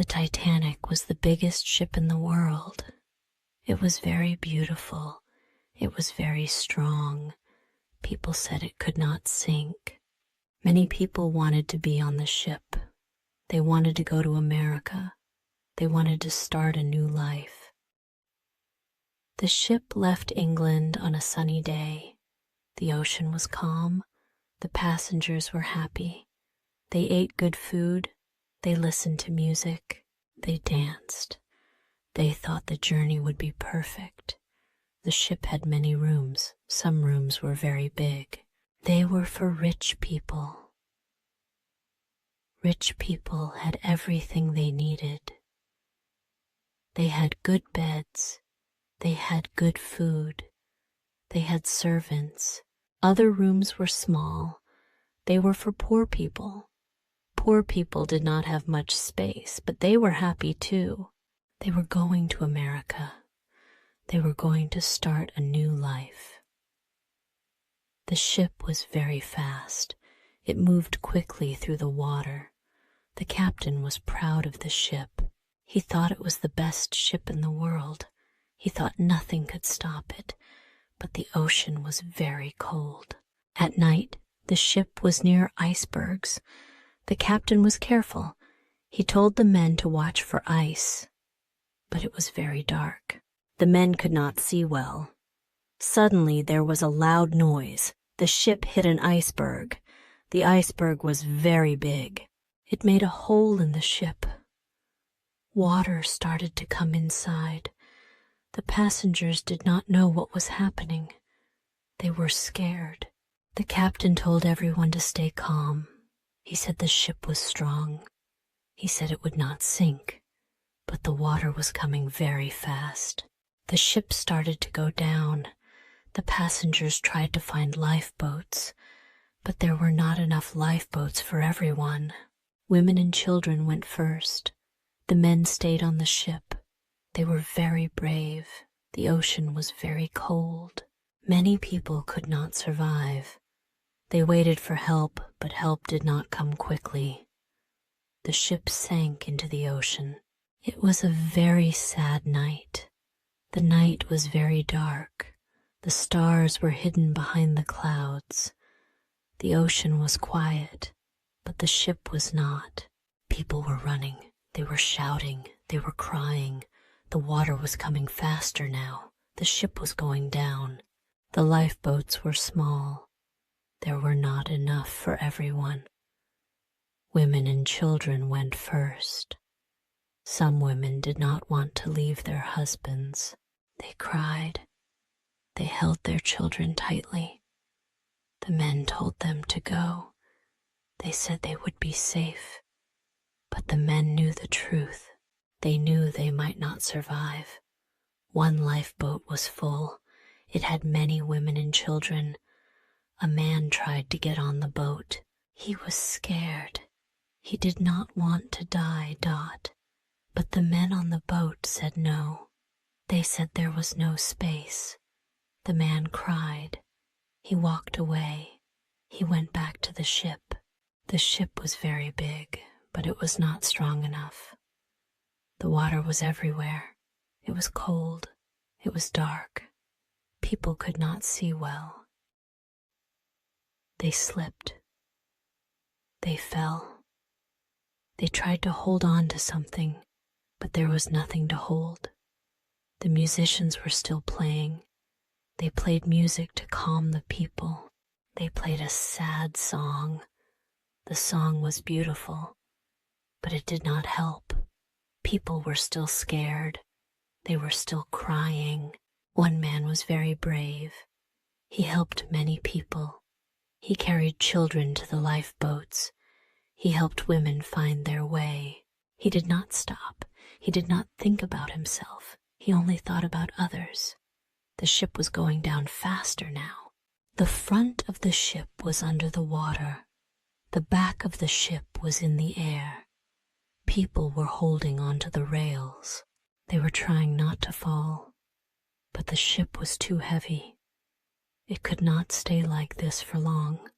The Titanic was the biggest ship in the world. It was very beautiful. It was very strong. People said it could not sink. Many people wanted to be on the ship. They wanted to go to America. They wanted to start a new life. The ship left England on a sunny day. The ocean was calm. The passengers were happy. They ate good food. They listened to music. They danced. They thought the journey would be perfect. The ship had many rooms. Some rooms were very big. They were for rich people. Rich people had everything they needed. They had good beds. They had good food. They had servants. Other rooms were small. They were for poor people. Poor people did not have much space, but they were happy too. They were going to America. They were going to start a new life. The ship was very fast. It moved quickly through the water. The captain was proud of the ship. He thought it was the best ship in the world. He thought nothing could stop it, but the ocean was very cold. At night, the ship was near icebergs. The captain was careful. He told the men to watch for ice, but it was very dark. The men could not see well. Suddenly there was a loud noise. The ship hit an iceberg. The iceberg was very big. It made a hole in the ship. Water started to come inside. The passengers did not know what was happening. They were scared. The captain told everyone to stay calm. He said the ship was strong. He said it would not sink, but the water was coming very fast. The ship started to go down. The passengers tried to find lifeboats, but there were not enough lifeboats for everyone. Women and children went first. The men stayed on the ship. They were very brave. The ocean was very cold. Many people could not survive. They waited for help, but help did not come quickly. The ship sank into the ocean. It was a very sad night. The night was very dark. The stars were hidden behind the clouds. The ocean was quiet, but the ship was not. People were running. They were shouting. They were crying. The water was coming faster now. The ship was going down. The lifeboats were small. There were not enough for everyone. Women and children went first. Some women did not want to leave their husbands. They cried. They held their children tightly. The men told them to go. They said they would be safe. But the men knew the truth. They knew they might not survive. One lifeboat was full. It had many women and children. A man tried to get on the boat. He was scared. He did not want to die, but the men on the boat said no. They said there was no space. The man cried. He walked away. He went back to the ship. The ship was very big, but it was not strong enough. The water was everywhere. It was cold. It was dark. People could not see well. They slipped. They fell. They tried to hold on to something, but there was nothing to hold. The musicians were still playing. They played music to calm the people. They played a sad song. The song was beautiful, but it did not help. People were still scared. They were still crying. One man was very brave. He helped many people. He carried children to the lifeboats. He helped women find their way. He did not stop. He did not think about himself. He only thought about others. The ship was going down faster now. The front of the ship was under the water. The back of the ship was in the air. People were holding onto the rails. They were trying not to fall, but the ship was too heavy. It could not stay like this for long.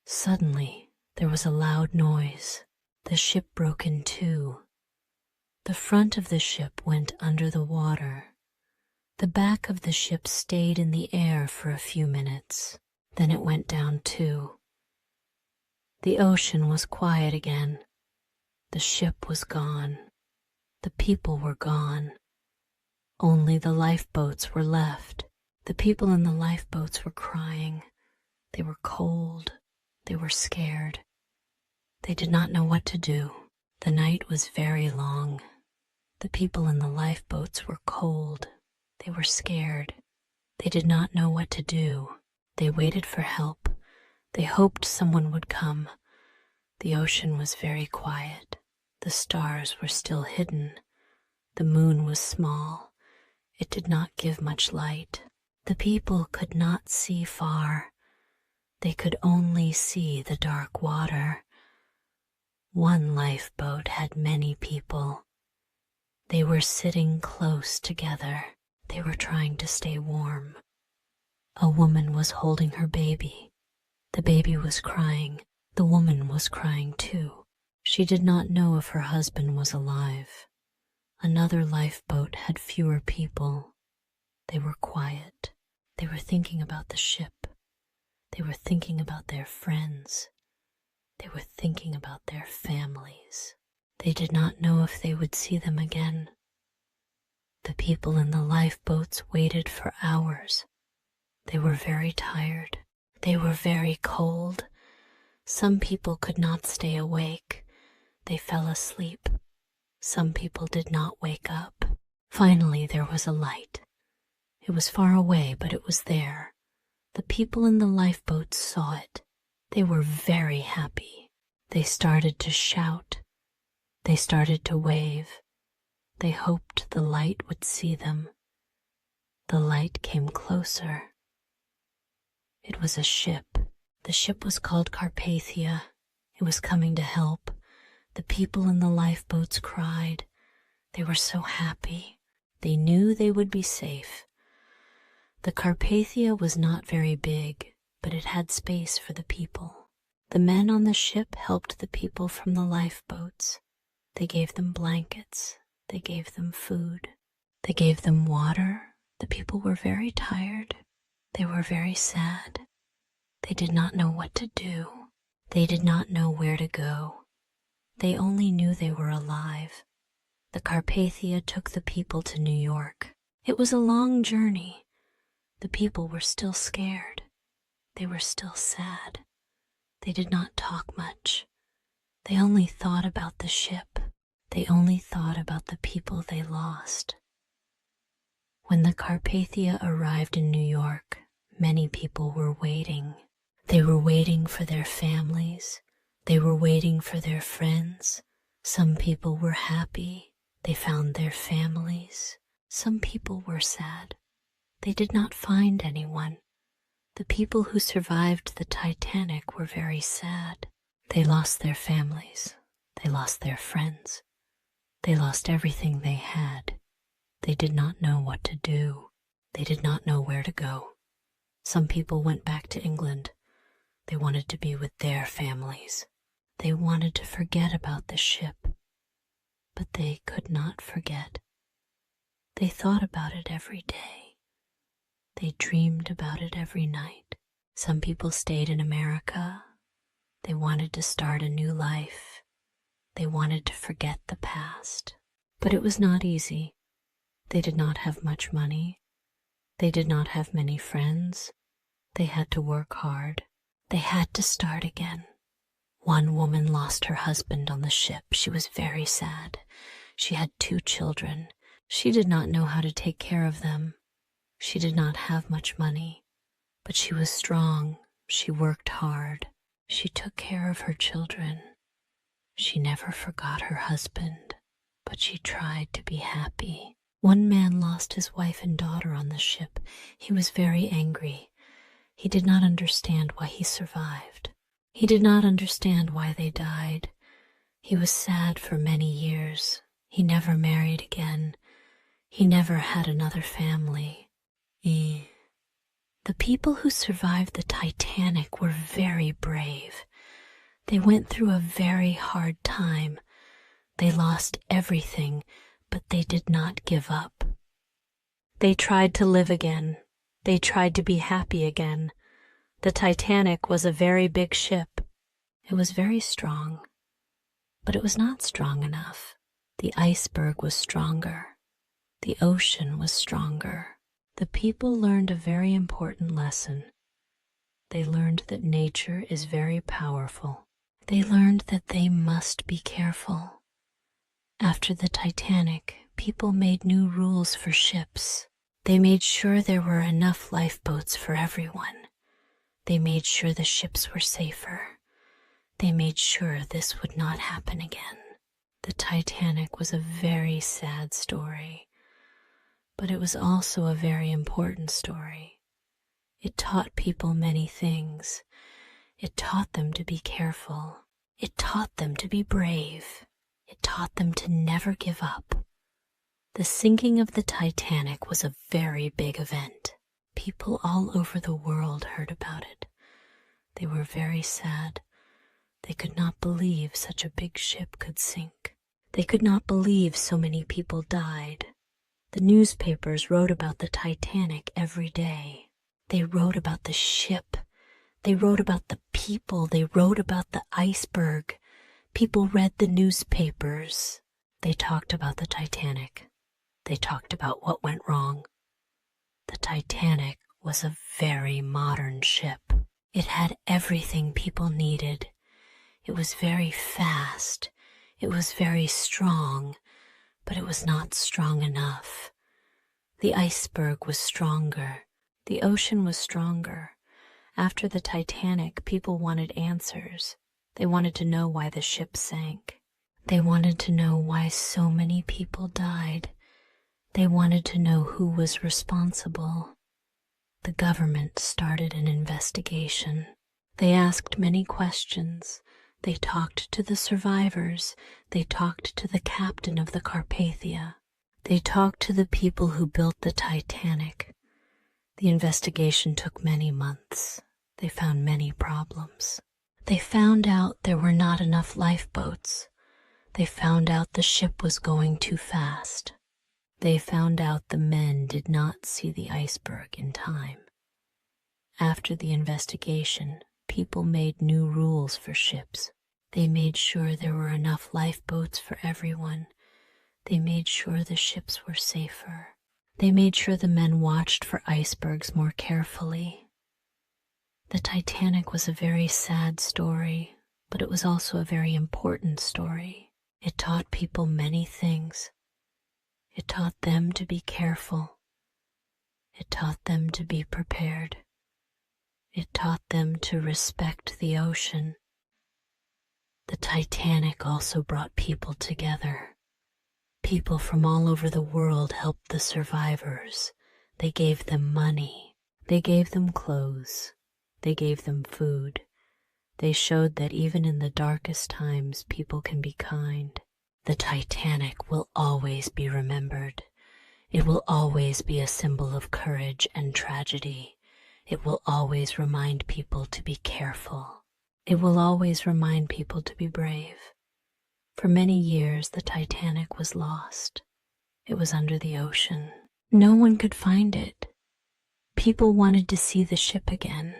Suddenly, there was a loud noise. The ship broke in two. The front of the ship went under the water. The back of the ship stayed in the air for a few minutes. Then it went down too. The ocean was quiet again. The ship was gone. The people were gone. Only the lifeboats were left. The people in the lifeboats were crying. They were cold. They were scared. They did not know what to do. The night was very long. The people in the lifeboats were cold. They were scared. They did not know what to do. They waited for help. They hoped someone would come. The ocean was very quiet. The stars were still hidden. The moon was small. It did not give much light. The people could not see far. They could only see the dark water. One lifeboat had many people. They were sitting close together. They were trying to stay warm. A woman was holding her baby. The baby was crying. The woman was crying too. She did not know if her husband was alive. Another lifeboat had fewer people. They were quiet. They were thinking about the ship. They were thinking about their friends. They were thinking about their families. They did not know if they would see them again. The people in the lifeboats waited for hours. They were very tired. They were very cold. Some people could not stay awake. They fell asleep. Some people did not wake up. Finally, there was a light. It was far away, but it was there. The people in the lifeboats saw it. They were very happy. They started to shout. They started to wave. They hoped the light would see them. The light came closer. It was a ship. The ship was called Carpathia. It was coming to help. The people in the lifeboats cried. They were so happy. They knew they would be safe. The Carpathia was not very big, but it had space for the people. The men on the ship helped the people from the lifeboats. They gave them blankets. They gave them food. They gave them water. The people were very tired. They were very sad. They did not know what to do. They did not know where to go. They only knew they were alive. The Carpathia took the people to New York. It was a long journey. The people were still scared. They were still sad. They did not talk much. They only thought about the ship. They only thought about the people they lost. When the Carpathia arrived in New York, many people were waiting. They were waiting for their families. They were waiting for their friends. Some people were happy. They found their families. Some people were sad. They did not find anyone. The people who survived the Titanic were very sad. They lost their families. They lost their friends. They lost everything they had. They did not know what to do. They did not know where to go. Some people went back to England. They wanted to be with their families. They wanted to forget about the ship, but they could not forget. They thought about it every day. They dreamed about it every night. Some people stayed in America. They wanted to start a new life. They wanted to forget the past. But it was not easy. They did not have much money. They did not have many friends. They had to work hard. They had to start again. One woman lost her husband on the ship. She was very sad. She had 2 children. She did not know how to take care of them. She did not have much money, but she was strong. She worked hard. She took care of her children. She never forgot her husband, but she tried to be happy. One man lost his wife and daughter on the ship. He was very angry. He did not understand why he survived. He did not understand why they died. He was sad for many years. He never married again. He never had another family. The people who survived the Titanic were very brave. They went through a very hard time. They lost everything, but they did not give up. They tried to live again. They tried to be happy again. The Titanic was a very big ship. It was very strong, but it was not strong enough. The iceberg was stronger. The ocean was stronger. The people learned a very important lesson. They learned that nature is very powerful. They learned that they must be careful. After the Titanic, people made new rules for ships. They made sure there were enough lifeboats for everyone. They made sure the ships were safer. They made sure this would not happen again. The Titanic was a very sad story, but it was also a very important story. It taught people many things. It taught them to be careful. It taught them to be brave. It taught them to never give up. The sinking of the Titanic was a very big event. People all over the world heard about it. They were very sad. They could not believe such a big ship could sink. They could not believe so many people died. The newspapers wrote about the Titanic every day. They wrote about the ship. They wrote about the people. They wrote about the iceberg. People read the newspapers. They talked about the Titanic. They talked about what went wrong. The Titanic was a very modern ship. It had everything people needed. It was very fast. It was very strong, but it was not strong enough. The iceberg was stronger. The ocean was stronger. After the Titanic, people wanted answers. They wanted to know why the ship sank. They wanted to know why so many people died. They wanted to know who was responsible. The government started an investigation. They asked many questions. They talked to the survivors. They talked to the captain of the Carpathia. They talked to the people who built the Titanic. The investigation took many months. They found many problems. They found out there were not enough lifeboats. They found out the ship was going too fast. They found out the men did not see the iceberg in time. After the investigation, people made new rules for ships. They made sure there were enough lifeboats for everyone. They made sure the ships were safer. They made sure the men watched for icebergs more carefully. The Titanic was a very sad story, but it was also a very important story. It taught people many things. It taught them to be careful. It taught them to be prepared. It taught them to respect the ocean. The Titanic also brought people together. People from all over the world helped the survivors. They gave them money. They gave them clothes. They gave them food. They showed that even in the darkest times, people can be kind. The Titanic will always be remembered. It will always be a symbol of courage and tragedy. It will always remind people to be careful. It will always remind people to be brave. For many years, the Titanic was lost. It was under the ocean. No one could find it. People wanted to see the ship again.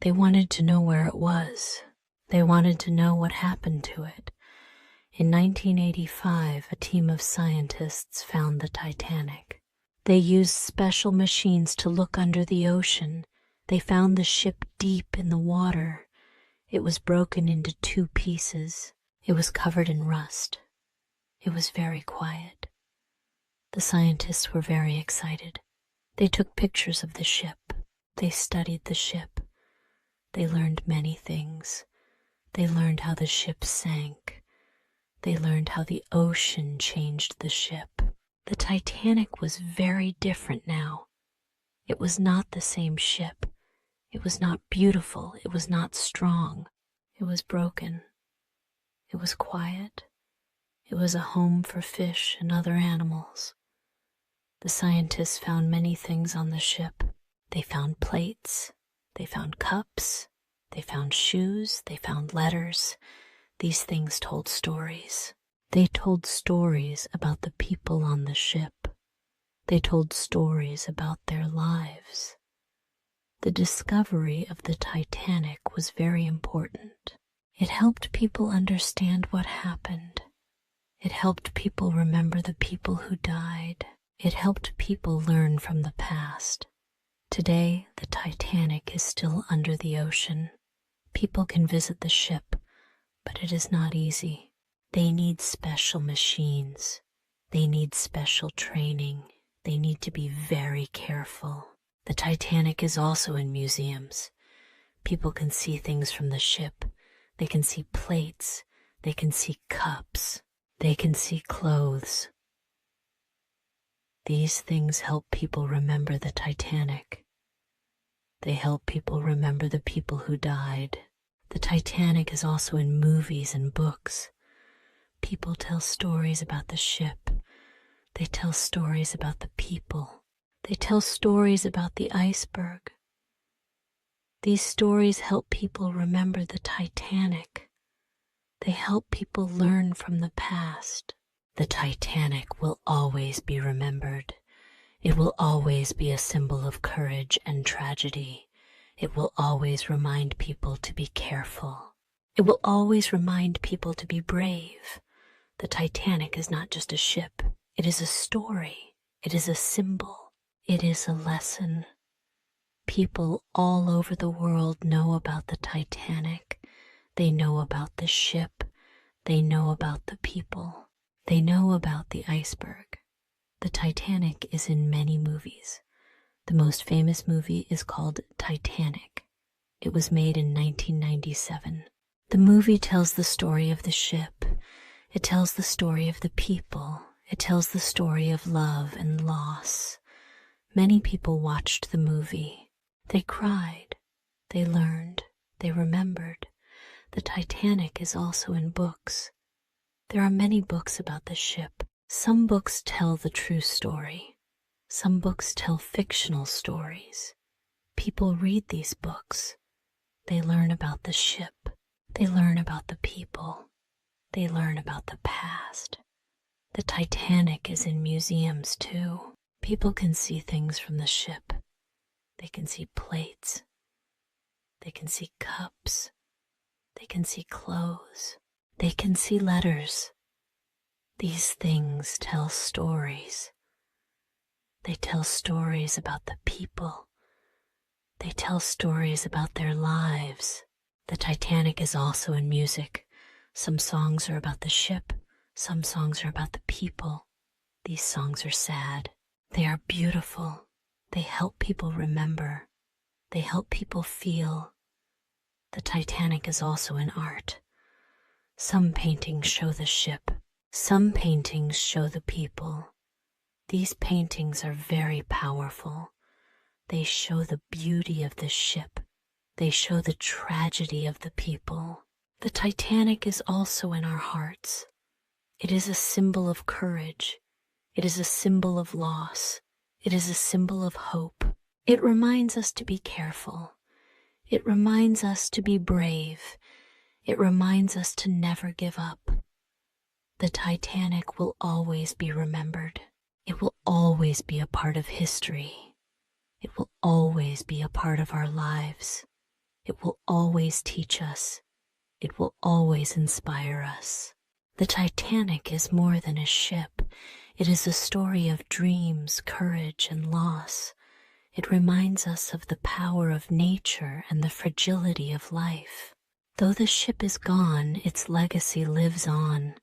They wanted to know where it was. They wanted to know what happened to it. In 1985, a team of scientists found the Titanic. They used special machines to look under the ocean. They found the ship deep in the water. It was broken into 2 pieces. It was covered in rust. It was very quiet. The scientists were very excited. They took pictures of the ship. They studied the ship. They learned many things. They learned how the ship sank. They learned how the ocean changed the ship. The Titanic was very different now. It was not the same ship. It was not beautiful. It was not strong. It was broken. It was quiet. It was a home for fish and other animals. The scientists found many things on the ship. They found plates. They found cups. They found shoes. They found letters. These things told stories. They told stories about the people on the ship. They told stories about their lives. The discovery of the Titanic was very important. It helped people understand what happened. It helped people remember the people who died. It helped people learn from the past. Today, the Titanic is still under the ocean. People can visit the ship, but it is not easy. They need special machines. They need special training. They need to be very careful. The Titanic is also in museums. People can see things from the ship. They can see plates. They can see cups. They can see clothes. These things help people remember the Titanic. They help people remember the people who died. The Titanic is also in movies and books. People tell stories about the ship. They tell stories about the people. They tell stories about the iceberg. These stories help people remember the Titanic. They help people learn from the past. The Titanic will always be remembered. It will always be a symbol of courage and tragedy. It will always remind people to be careful. It will always remind people to be brave. The Titanic is not just a ship. It is a story. It is a symbol. It is a lesson. People all over the world know about the Titanic. They know about the ship. They know about the people. They know about the iceberg. The Titanic is in many movies. The most famous movie is called Titanic. It was made in 1997. The movie tells the story of the ship. It tells the story of the people. It tells the story of love and loss. Many people watched the movie. They cried. They learned. They remembered. The Titanic is also in books. There are many books about the ship. Some books tell the true story. Some books tell fictional stories. People read these books. They learn about the ship. They learn about the people. They learn about the past. The Titanic is in museums too. People can see things from the ship. They can see plates. They can see cups. They can see clothes. They can see letters. These things tell stories. They tell stories about the people. They tell stories about their lives. The Titanic is also in music. Some songs are about the ship. Some songs are about the people. These songs are sad. They are beautiful. They help people remember. They help people feel. The Titanic is also in art. Some paintings show the ship. Some paintings show the people. These paintings are very powerful. They show the beauty of the ship. They show the tragedy of the people. The Titanic is also in our hearts. It is a symbol of courage. It is a symbol of loss. It is a symbol of hope. It reminds us to be careful. It reminds us to be brave. It reminds us to never give up. The Titanic will always be remembered. It will always be a part of history. It will always be a part of our lives. It will always teach us. It will always inspire us. The Titanic is more than a ship. It is a story of dreams, courage, and loss. It reminds us of the power of nature and the fragility of life. Though the ship is gone, its legacy lives on.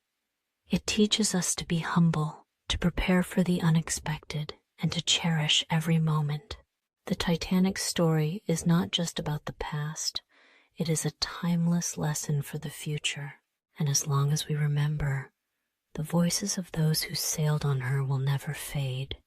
It teaches us to be humble, to prepare for the unexpected, and to cherish every moment. The Titanic story is not just about the past. It is a timeless lesson for the future. And as long as we remember, the voices of those who sailed on her will never fade.